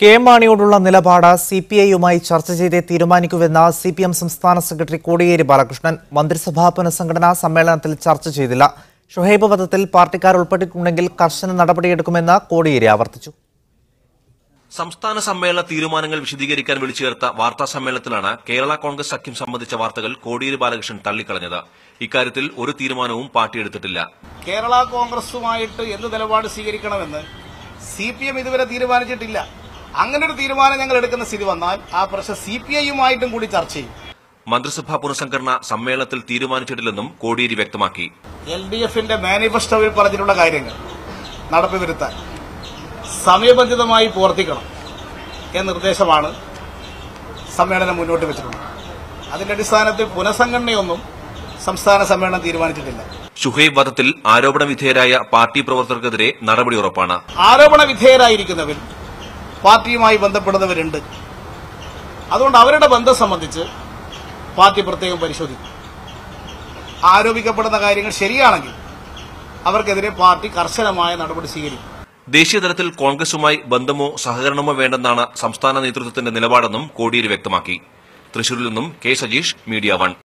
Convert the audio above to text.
K മാണിയോടുള്ള നിലപാട് സിപിഐയുമായി ചർച്ച ചെയ്തേ തീരുമാനിക്കുമെന്ന് സിപിഎം സംസ്ഥാന സെക്രട്ടറി കോടിയേരി ബാലകൃഷ്ണൻ. മന്ത്രിസഭാ പുനഃസംഘടനാ സമ്മേളനത്തിൽ ചർച്ച ചെയ്തില്ല. ഷുഹൈബ് വധത്തിൽ പാർട്ടിക്കാർ ഉൾപ്പെട്ടിട്ടുണ്ടെങ്കിൽ കർശന നടപടിയെടുക്കുമെന്ന് കോടിയേരി ആവർത്തിച്ചു. സംസ്ഥാന സമ്മേളന തീരുമാനങ്ങൾ വിശദീകരിക്കാൻ വിളിച്ചു ചേർത്ത വാർത്താ സമ്മേളനത്തിലാണ് കേരള കോൺഗ്രസ് സഖ്യം സംബന്ധിച്ച വാർത്തകൾ കോടിയേരി ബാലകൃഷ്ണൻ തള്ളിക്കളഞ്ഞത്. ഇക്കാര്യത്തിൽ ഒരു തീരുമാനവും പാർട്ടി എടുത്തിട്ടില്ല. കേരള കോൺഗ്രസുമായിട്ട് എന്ത് നിലപാട് സ്വീകരിക്കണമെന്ന് സിപിഎം ഇതുവരെ തീരുമാനിച്ചിട്ടില്ല. അങ്ങനെ ഒരു തീരുമാനം ഞങ്ങൾ എടുക്കുന്ന സ്ഥിതി വന്നാൽ ആ പ്രശ്നം സിപിഐയുമായിട്ടും കൂടി ചർച്ച ചെയ്യും. മന്ത്രിസഭാ പുനഃസംഘടന സമ്മേളനത്തിൽ തീരുമാനിച്ചിട്ടില്ലെന്നും കോടിയേരി വ്യക്തമാക്കി. LDFന്റെ മാനിഫെസ്റ്റോയിൽ പറഞ്ഞിട്ടുള്ള കാര്യങ്ങൾ നടപ്പിൽ വരുത്താൻ സമയബന്ധിതമായി പ്രവർത്തിക്കണം എന്ന നിർദ്ദേശമാണ് സമ്മേളനം മുന്നോട്ട് വെച്ചിട്ടുള്ളത്. അതിന്റെ അടിസ്ഥാനത്തിൽ പുനഃസംഘടനയൊന്നും സംസ്ഥാന സമ്മേളനം തീരുമാനിച്ചിട്ടില്ല. ഷുഹൈബ് വധത്തിൽ ആരോപണ വിധേയരായ പാർട്ടി പ്രവർത്തകർക്കെതിരെ നടപടി ഉറപ്പാണ്. ആരോപണ വിധേയരായിരിക്കുന്നവർ പാർട്ടിയുമായി ബന്ധപ്പെടുന്നവരുണ്ട്. അതുകൊണ്ട് അവരുടെ ബന്ധം സംബന്ധിച്ച് പാർട്ടി പ്രത്യേകം പരിശോധിക്കും. ആരോപിക്കപ്പെടുന്ന കാര്യങ്ങൾ ശരിയാണെങ്കിൽ അവർക്കെതിരെ പാർട്ടി കർശനമായ നടപടി സ്വീകരിക്കും. ദേശീയതലത്തിൽ കോൺഗ്രസുമായി ബന്ധമോ സഹകരണമോ വേണ്ടെന്നാണ് സംസ്ഥാന നേതൃത്വത്തിന്റെ നിലപാടെന്നും കോടിയേരി വ്യക്തമാക്കി. തൃശൂരിൽ നിന്നും കെ സജീഷ്, മീഡിയ 1.